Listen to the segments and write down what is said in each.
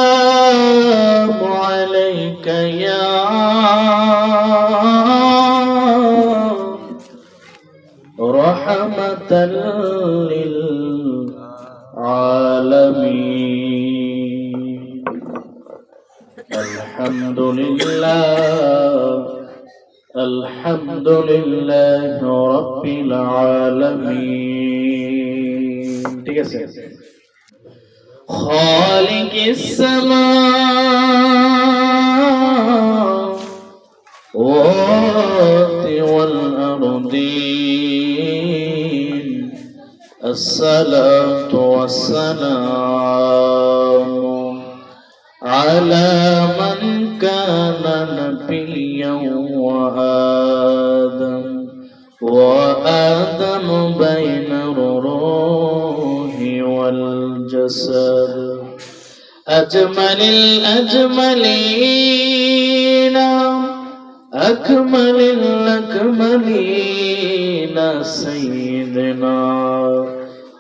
السلام عليك يا رحمة للعالمين. الحمد لله رب العالمين. ঠিক আছে। خالق السماوات والأرضين الصلاة والسلام على من كان نبيا وآدم بين الروح والجسد أجمل الأجملين أكمل الأكملين سيدنا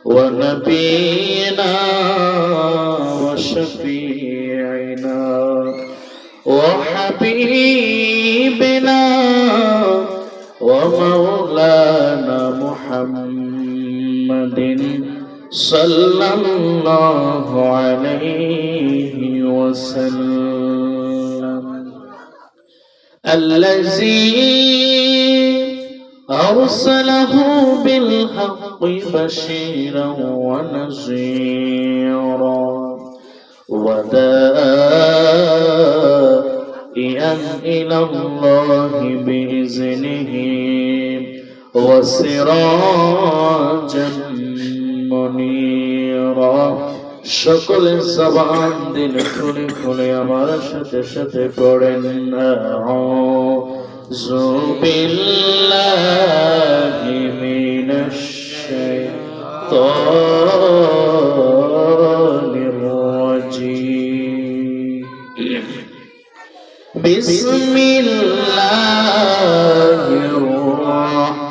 ونبينا وشفيعنا وحبيبنا ومولانا محمد صلى الله عليه وسلم الذي أرسله بالحق بشيرا ونذيرا وداعيا إلى الله بإذنه وسراجا منيرا সকল জবান দিল খুলে খুলে আমার সাথে সাথে পড়েন আউযু বিল্লাহি মিনাশ শাইতানির রাজীম বিসমিল্লাহির রাহমানির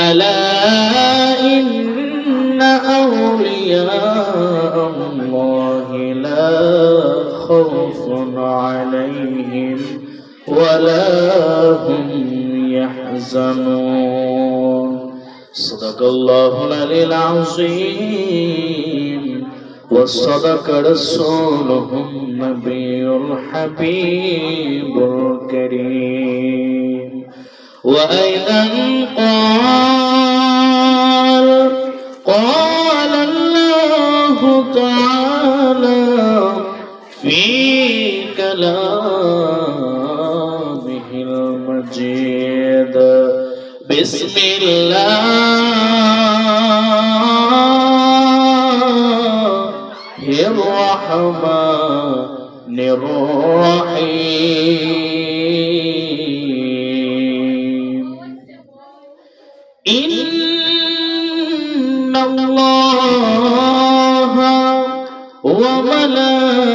ألا إن أولياء الله لا خوف عليهم ولا هم يحزنون صدق الله العلي العظيم وصدق رسوله النبي الحبيب الكريم وأيضا قال الله تعالى في كلامه المجيد بسم الله الرحمن الرحيم إن الله وملائكته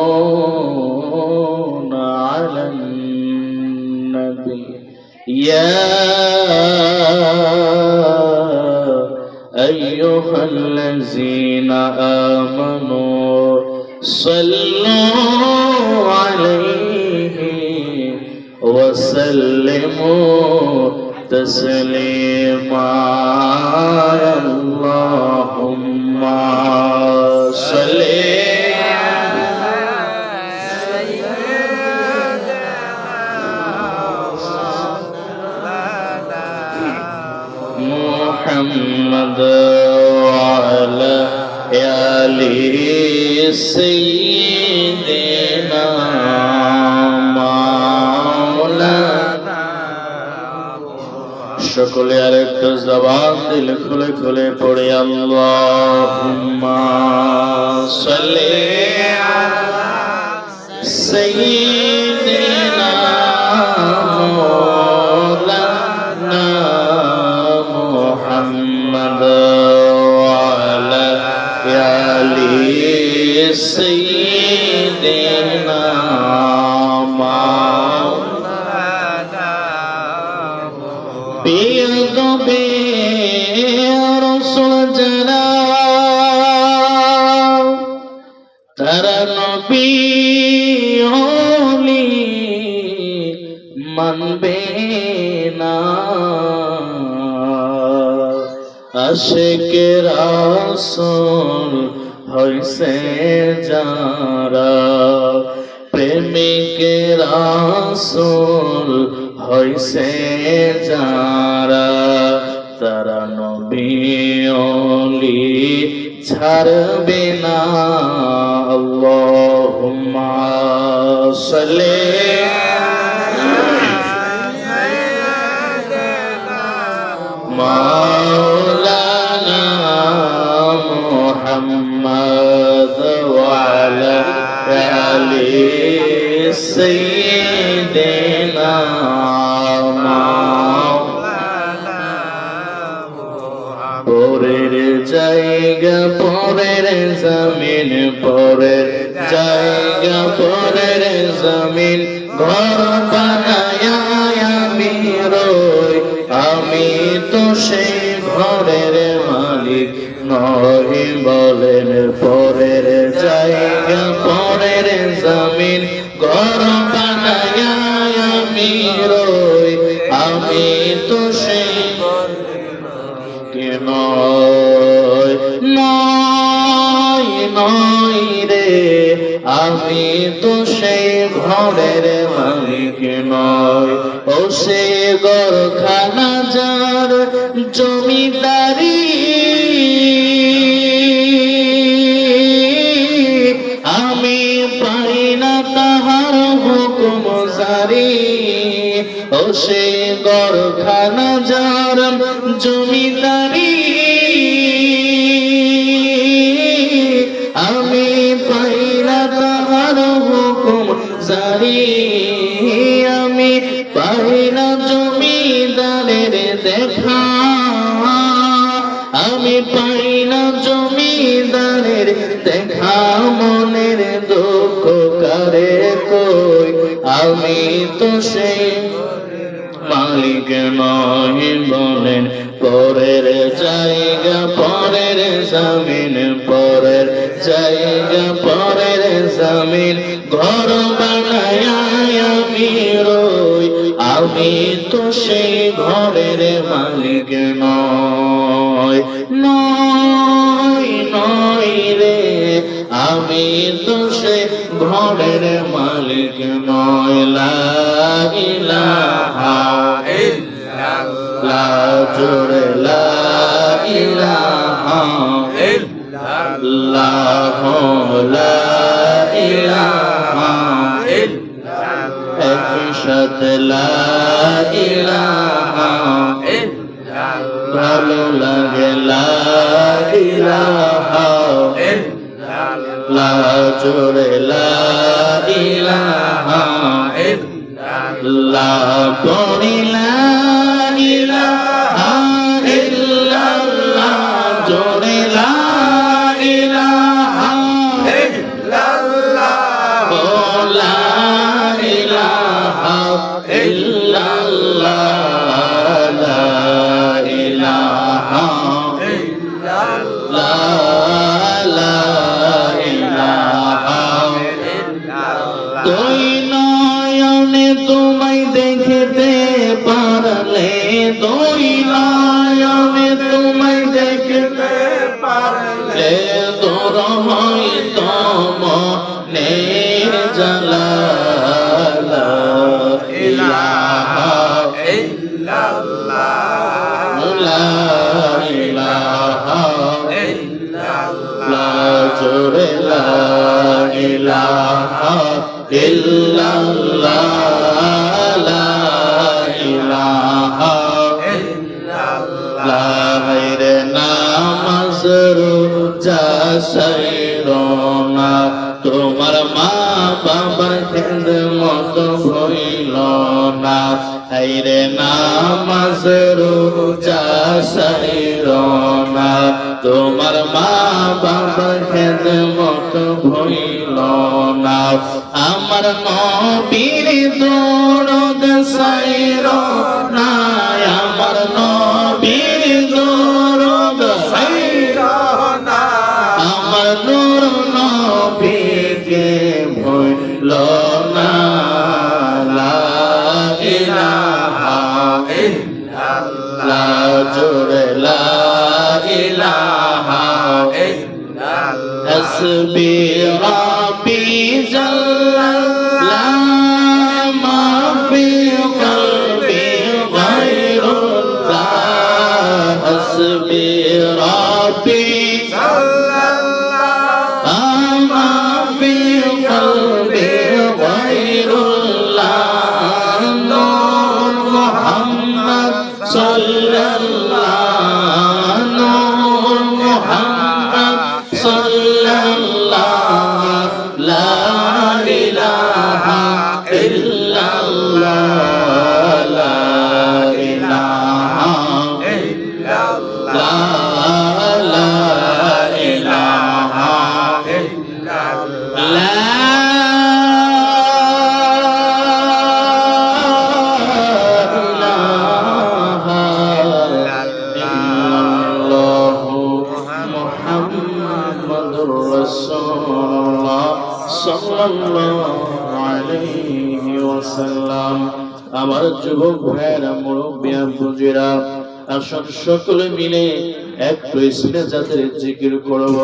يصلون على النبي يا أيها الذين آمنوا صلوا عليه وسلموا تسليما اللهم صل محمد وعلى آل سيدنا সকলে আরেকটু জবান দিল খুলে খুলে পড়ে আল্লাহুম্মা সাল্লি আলা সাইয়্যিদিনা মাওলানা মুহাম্মদ ওয়া আলা আলি সাইয়্যিদিনা سيدنا مولانا بيضبي رسول جناب ترى نبي মানবে না আশিক রাসূল হইছে যারা প্রেমিক রাসূল হইছে যারা তারা নবী ওলি ছাড়বে না আল্লাহুম্মা সাল্লি مولانا محمد وعلى آل سيدنا مولانا পরের জায়গা পরের জমিন পরের জায়গা পরের জমিন ঘর বানায় আমি রই আমি তো সেই ঘরের মালিক নহি বলেন পরের জায়গা পরের জমিন ঘর বানায় আমি রই আমি তো সেই নয় নয় নয় রে আমি তো সেই ঘরের মালিক নয় ও সে ঘরখানা যার জমিদারি আমি পাই না তাহার হুকুম জারি ও সে ঘরখানা যার জমিদারি আমি পাই না তাহার হুকুম জারি আমি পাই না জমিদারের দেখা আমি পাই না জমিদারের দেখা মনের দুঃখ কারে কই আমি তো সেই মালিক নহি বলেন পরের জায়গা পরের জমিন পরের জায়গা পরের জমিন ঘর বানায় আমি রই আমি তো সেই ঘরের মালিক নয় নয় নয় রে আমি তো সেই ঘরের মালিক নয় লা ইলাহা ইল্লাল্লাহ জোরে লা ইলাহা ইল্লাল্লাহ লা ইলাহা ইল্লাল্লাহ একসাথে লা ইলাহা ইল্লাল্লাহ ভালো লাগে লা ইলাহা ইল্লাল্লাহ জোরে লা ইলাহা ইল্লাল্লাহ পড়ি লা ইলাহা ইল্লাল্লাহ জোরে লা ইলাহা ইল্লাল্লাহ ও লা ইলাহা ইল্লাল্লাহ লা ইলাহা ইল্লাল্লাহ লা ইলাহা ইল্লাল্লাহ দুই নয়নে তোমায় দেখতে পারলে দুই নয়নে তোমায় দেখতে পারলে দূর হইতো মনের জ্বালা লা ইলাহা ইল্লাল্লাহ লা ইলাহা ইল্লাল্লাহ জোরে লা ইলাহা ইল্লাল্লাহ লা ইলাহা ইল্লাল্লাহ রে নামাজ রোজা সাইরো না তোমার মা বাবার খেদমত হইল না, হাইরে নামাজ রোজা সাইর না, তোমার মা বাবার খেদমত হইল না, আমার নবীর দরদ সাইর না, আমার নবীর দরদ সাইর না, আমার নূর নবীকে ভুলল না, লা ইলাহা ইল্লাল্লাহ, জোরে লা ইলাহা ইল্লাল্লাহ, হাসবি রাব্বি জাল্লাল্লাহ, মা ফি কলবি গায়রুল্লাহ, হাসবি রাব্বি আমার যুবক ভাইয়েরা, মুরব্বিয়া বুঝিরা, আসুন সকলে মিলে একটু ইসমে জাতের জিকির করব।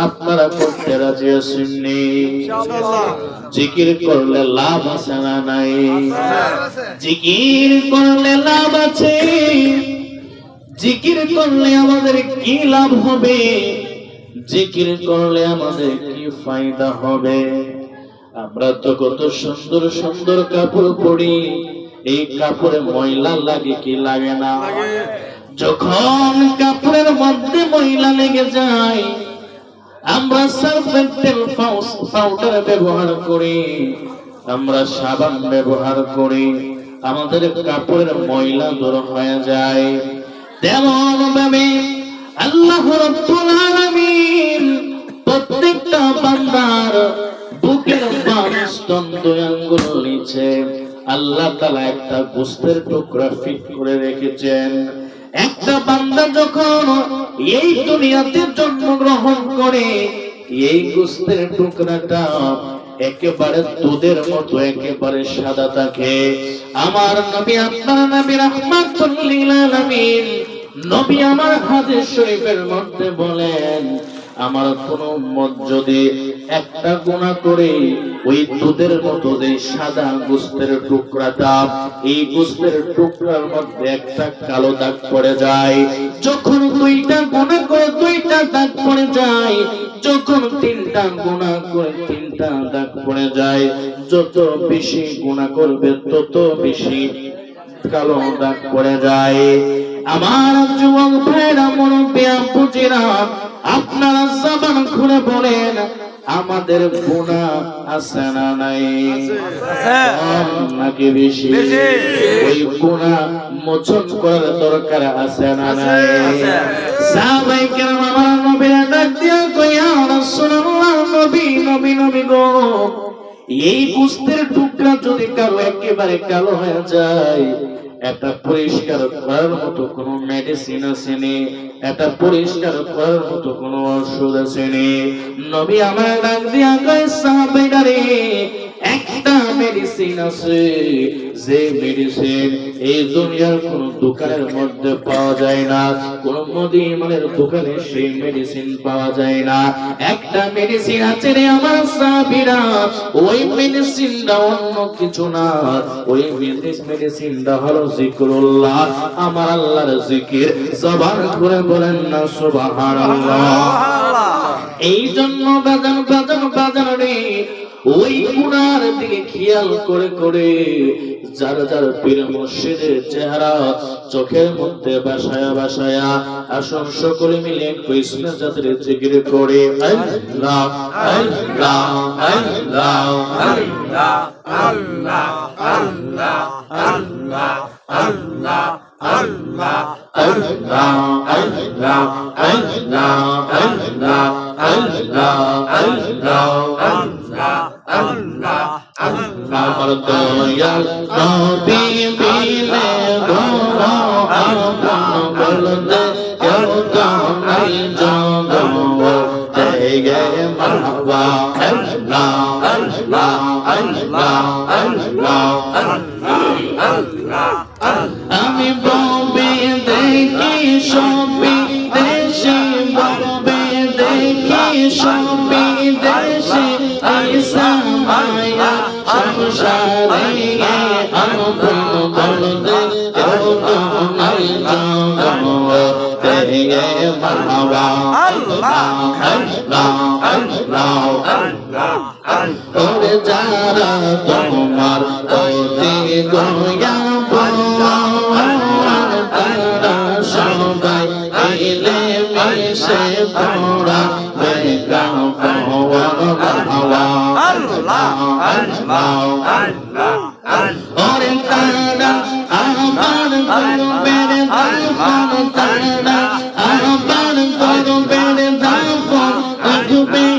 আপনারা করতে রাজি আছেন? জিকির করলে লাভ আছে না নাই? জিকির করলে লাভ আছে। জিকির করলে আমাদের কি লাভ হবে? জিকির করলে আমাদের কি ফায়দা হবে? আমরা তো কত সুন্দর সুন্দর কাপড় পরি, এই কাপড়ে ময়লা লাগে কি লাগে না? যখন কাপড়ের মধ্যে ময়লা লেগে যায়, আমরা সার্ফেক্টেল পাউডার ব্যবহার করি, আমরা সাবান ব্যবহার করি, আমাদের কাপড়ের ময়লা দূর হয়ে যায়। তেমন ভাবে আল্লাহ রাব্বুল আলামিন প্রত্যেকটা বান্দার বুকের বাম স্তন দুই আঙ্গুল নিচে আল্লাহ তাআলা একটা গোশতের টুকরা ফিট করে রেখেছেন। একটা বান্দা যখন এই দুনিয়াতে জন্মগ্রহণ করে, এই গোশতের টুকরাটা একেবারে দুধের মতো একেবারে সাদা থাকে। আমার নবী, আপনার নবী রাহমাতুল লিল আলামিন, নবী আমার হাদিস শরীফের মধ্যে বলেন, আমার কোন উম্মত যদি একটা গুনাহ করে, ওই দুধের মতো যে সাদা গোশতের টুকরাটা, এই গোশতের টুকরার মধ্যে একটা কালো দাগ পড়ে যায়। যখন দুইটা গুনাহ করে দুইটা দাগ পড়ে যায়, যখন তিনটা গুনাহ করে তিনটা দাগ পড়ে যায়, যত বেশি গুনাহ করবে তত বেশি কালো দাগ পড়ে যায়। আমার যুবক ভাইরা, মুরব্বিয়া বুঝিরা, আপনারা জবান খুলে বলেন, আমাদের গুনাহ আছে না নাই? নাকি বেশি? ওই গুনাহ মোচন করার দরকার আছে না নাই? সাহাবায়ে কেরাম আমার নবীর ডাক দিয়া কই, ইয়া রাসূলুল্লাহ, নবী নবী নবী গো, এই গোশতের টুকরা যদি কারো একেবারে কালো হয়ে যায়, এটা পরিষ্কার করার মতো কোনো মেডিসিন আছে নি? এটা পরিষ্কার করার মতো কোনো ওষুধ আছে নি? নবী আমার ডাক দিয়া কয়, সাহাবাইরা রে, একটা মেডিসিন আছে, যে মেডিসিন এই দুনিয়ার কোন দোকানের মধ্যে পাওয়া যায় না, কোন মুদিমানের দোকানে সেই মেডিসিন পাওয়া যায় না। একটা মেডিসিন আছে রে আমার সাহাবীরা, ওই মেডিসিনটা অন্য কিছু না, ওই মেডিসিনটা হলো জিকিরুল্লাহ, আমার আল্লাহর জিকির। জবান করে বলেন না সুবহানাল্লাহ। এই জন্য বাজান রে, ওই গুনার দিকে খেয়াল করে করে যার যার পীর মুর্শিদের চেহারা চোখের মধ্যে বাসায়া বাসায়া আসুন সকলে মিলে একটু ইসমে জাতের জিকির করে আল্লাহ আল্লাহ আল্লাহ আল্লাহ আল্লাহ আল্লাহ আল্লাহ আল্লাহ আল্লাহ আল্লাহ আল্লাহ আল্লাহ আল্লাহ আল্লাহ আল্লাহ আল্লাহ আল্লাহ আমার দয়াল নবী মিলে গো আপন বলতে কেউ তো নাই জগতে গে মারহাবা আল্লাহ আল্লাহ আল্লাহ আল্লাহ আল্লাহ আমি বম্বে দেখি সবই দেশে বম্বে দেখি সবই দেশে আইসা মায়া সংসারে আপন বলতে কেউ তো নাই জগতে গে মারহাবা আল্লাহ আল্লাহ আল্লাহ আল্লাহ ওরে যারা তোমার অতি গয়া তারা সবাই মিলে মিশে তোরা বেগা পাওয়া মারহাবা আল্লাহ আল্লাহ আল্লাহ ওরে তারা আমার গর্বের দাফন তারা আমার গর্বের দাফন আসবে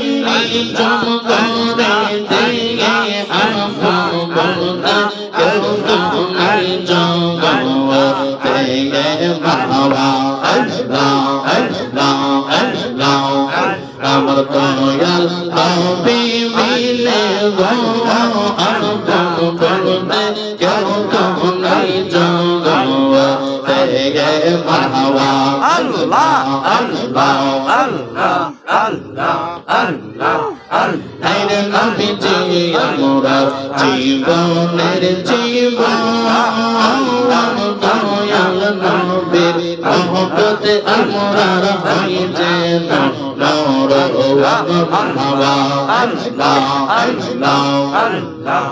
জমগরে দিয়ে আপন বলতে কেউ তো নাই জগতে গে মারহাবা আল্লাহ আল্লাহ আল্লাহ আমার দয়াল নবী মিলে গো আপন বলতে কেউ তো নাই জগতে গে মারহাবা আল্লাহ আল্লাহ আল্লাহ আল্লাহ আল্লাহ আল্লাহ নবীজি আমার জীবনের জীবন দয়াল নবীর মহব্বতে আমরা হই যেন নর মারহাবা আল্লাহ আল্লাহ আল্লাহ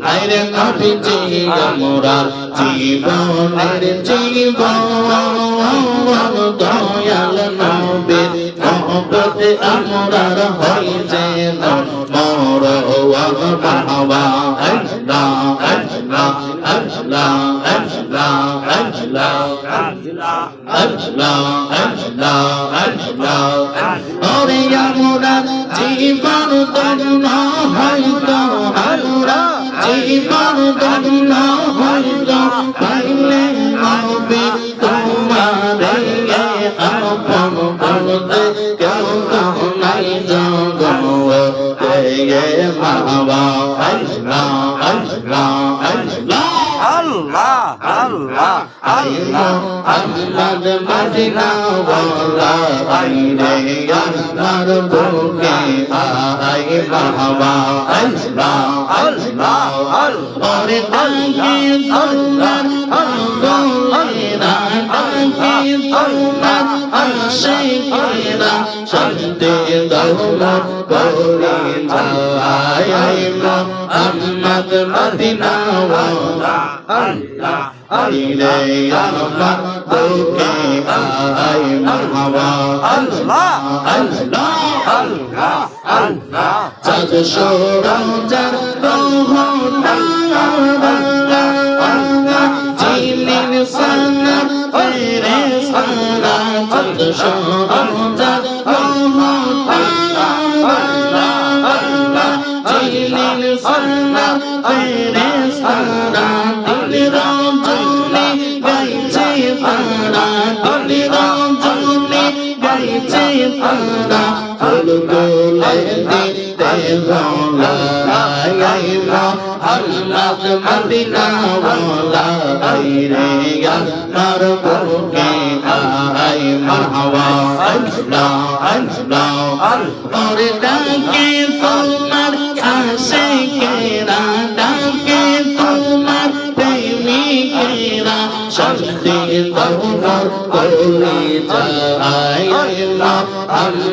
আইরে নবীজি আমরা জীবনের জীবন দয়াল নবীর মহব্বতে আমরা হই যেন নর মারহাবা আল্লাহ আল্লাহ আল্লাহ আল্লাহ আল্লাহ আল্লাহ আল্লাহ আল্লাহ ওরে আমরা জীবন ধন্য হইতো আমরা জীবন ধন্য হইতো পাইলে নবী তোমারে আপন বলতে কেউ তো নাই জগতে গে মারহাবা আল্লাহ আল্লাহ আল্লাহ আল্লাহ আল্লাহ আল্লাহ আহমদ মদিনা ওয়ালা আইরে আল্লাহর বুকে আই মারহাবা আল্লাহ আল্লাহ ওরে তাকে তোমার আঙ্গুলেরা তাকে তোমার আশিকেরা শান্তি দৌলত করে যায় আহমদ মদিনা ওয়ালা আল্লাহ আইরে আমার বুকে আই মারহাবা আল্লাহ আল্লাহ আল্লাহ আল্লাহ চাঁদ সূরজের রোহনা জিলিন সানা তেরে সানা চাঁদ সূরজের রোহনা জিলিন সানা তেরে সানা দিল রঞ্জনে গাইছে তারা দিল রঞ্জনে গাইছে তারা ফুল গোলে দিতে গলাইলা আহমদ মদিনা ওয়ালা আইরে আল্লাহর বুকে আই মারহাবা আল্লাহ আল্লাহ ওরে ডাকে তোমার আশিকেরা ডাকে তোমার প্রেমিকেরা শান্তি দৌলত করে যায়